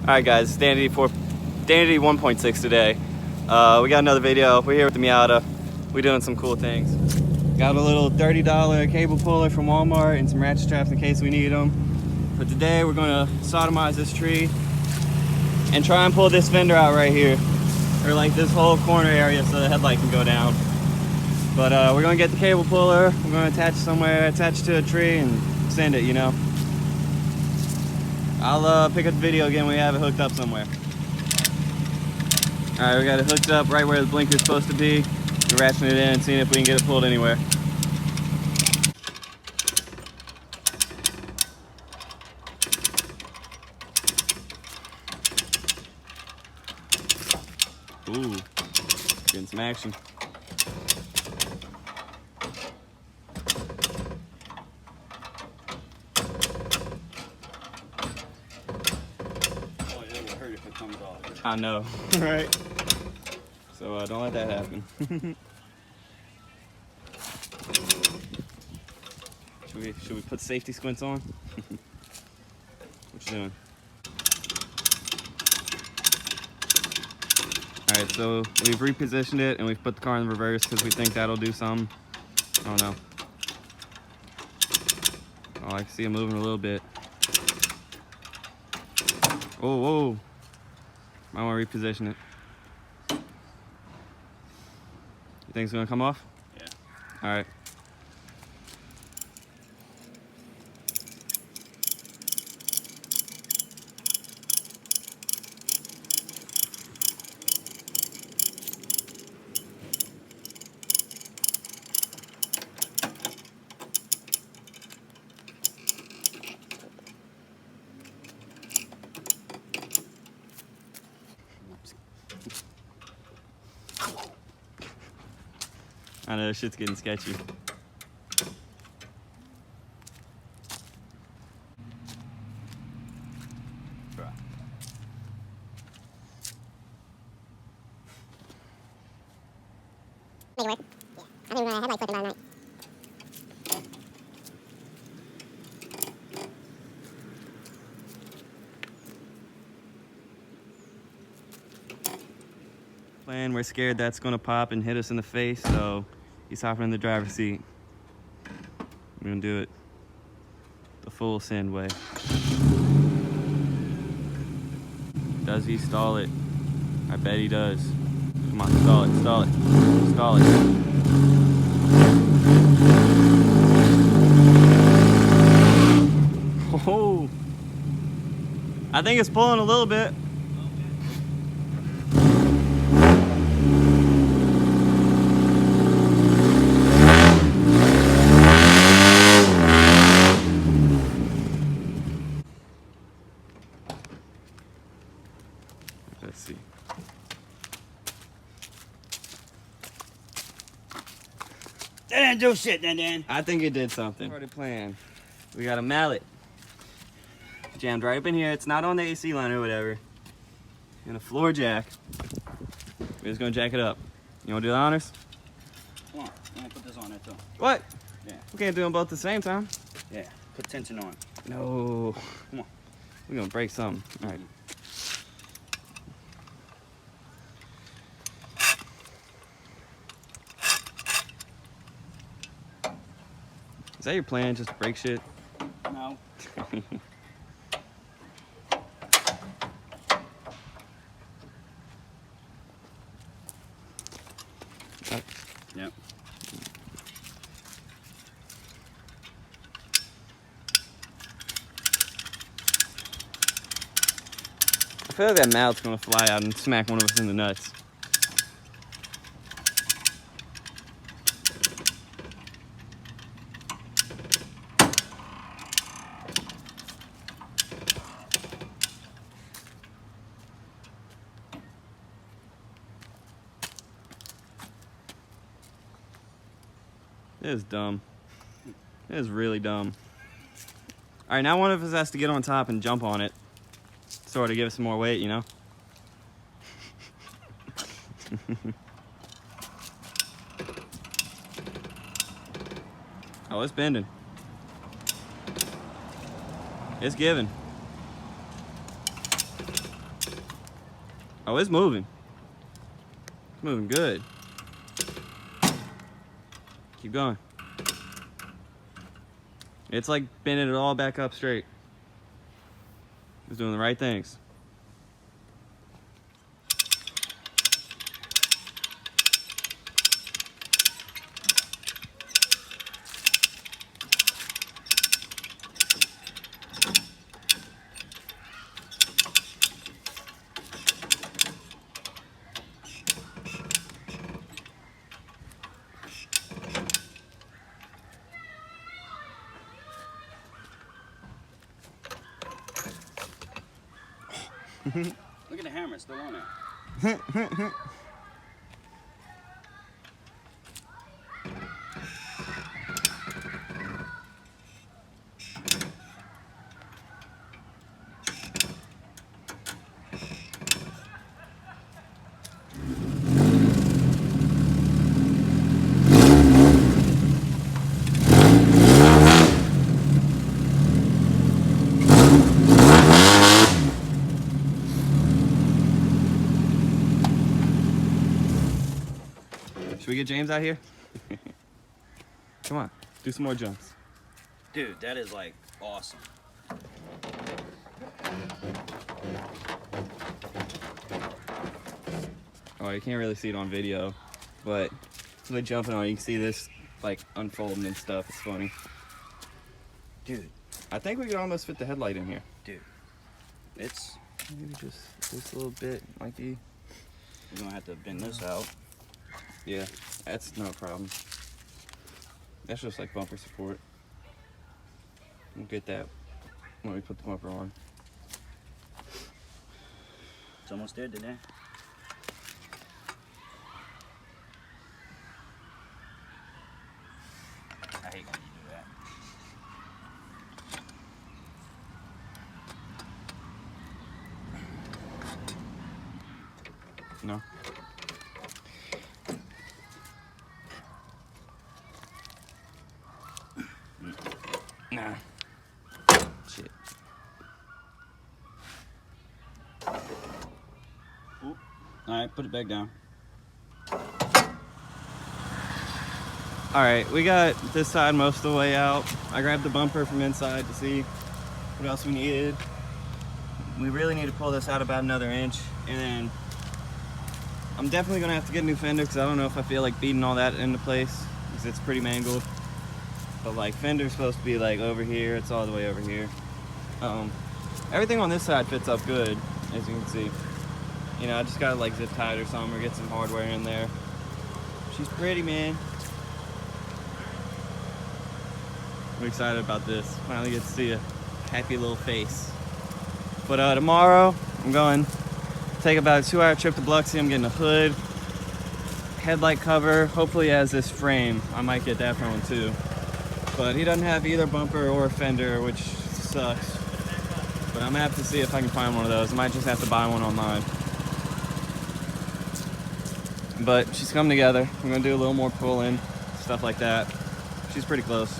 Alright guys, Dandy 1.6 today. We got another video. We're here with the Miata. We're doing some cool things. Got a little $30 cable puller from Walmart and some ratchet straps in case we need them. But today we're going to sodomize this tree and try and pull this fender out right here. Or like this whole corner area so the headlight can go down. But we're going to get the cable puller. We're going to attach somewhere, attach to a tree and send it, you know. I'll pick up the video again when we have it hooked up somewhere. Alright, we got it hooked up right where the blinker's supposed to be. We're ratcheting it in and seeing if we can get it pulled anywhere. Ooh, getting some action. I know, right? So don't let that happen. Should we put safety squints on? What you doing? Alright, so we've repositioned it and we've put the car in reverse because we think that'll do something. I don't know. Oh, I can see it moving a little bit. Oh, whoa. I want to reposition it. You think it's gonna come off? Yeah. All right. I know, shit's getting sketchy. Make it work. Yeah. I think we're gonna headlight flip about night. Plan, we're scared that's gonna pop and hit us in the face, so he's hopping in the driver's seat. We're gonna do it the full send way. Does he stall it? I bet he does. Come on, stall it, stall it, stall it. Oh, I think it's pulling a little bit. Let's see. That didn't do shit, Dan. I think it did something. Already planned. We got a mallet jammed right up in here. It's not on the AC line or whatever. And a floor jack. We're just gonna jack it up. You wanna do the honors? Come on, I'm gonna put this on there too. What? Yeah. We can't do them both at the same time. Yeah, put tension on. No. Come on. We're gonna break something. All right. Is that your plan? Just break shit? No. Yep. I feel like that mallet's gonna fly out and smack one of us in the nuts. It is dumb. It is really dumb. All right, now one of us has to get on top and jump on it, sort of give it some more weight, you know? Oh, it's bending. It's giving. Oh, it's moving. It's moving good. Keep going. It's like bending it all back up straight. It's doing the right things. Look at the hammer, it's still on it. Should we get James out here? Come on, do some more jumps. Dude, that is like awesome. Oh, you can't really see it on video, but we're jumping on it. You can see this like unfolding and stuff. It's funny. Dude, I think we could almost fit the headlight in here. dude. It's, Maybe just a little bit, might be. you're gonna have to bend this out. Yeah, that's no problem. That's just like bumper support. We'll get that when we put the bumper on. It's almost there, didn't it? I hate when you do that. No. Nah. Shit. All right, put it back down. All right, we got this side most of the way out. I grabbed the bumper from inside to see what else we needed. We really need to pull this out about another inch, and then I'm definitely gonna have to get a new fender because I don't know if I feel like beating all that into place because it's pretty mangled. But like fender's supposed to be like over here, it's all the way over here. Everything on this side fits up good, as you can see. You know, I just gotta like zip tie it or something or get some hardware in there. She's pretty, man. I'm excited about this. Finally get to see a happy little face. But tomorrow, I'm going to take about a 2-hour trip to Biloxi. I'm getting a hood, headlight cover. Hopefully he has this frame. I might get that from him too. But he doesn't have either bumper or fender, which sucks. But I'm gonna have to see if I can find one of those. I might just have to buy one online. But she's coming together. I'm gonna do a little more pulling, stuff like that. She's pretty close.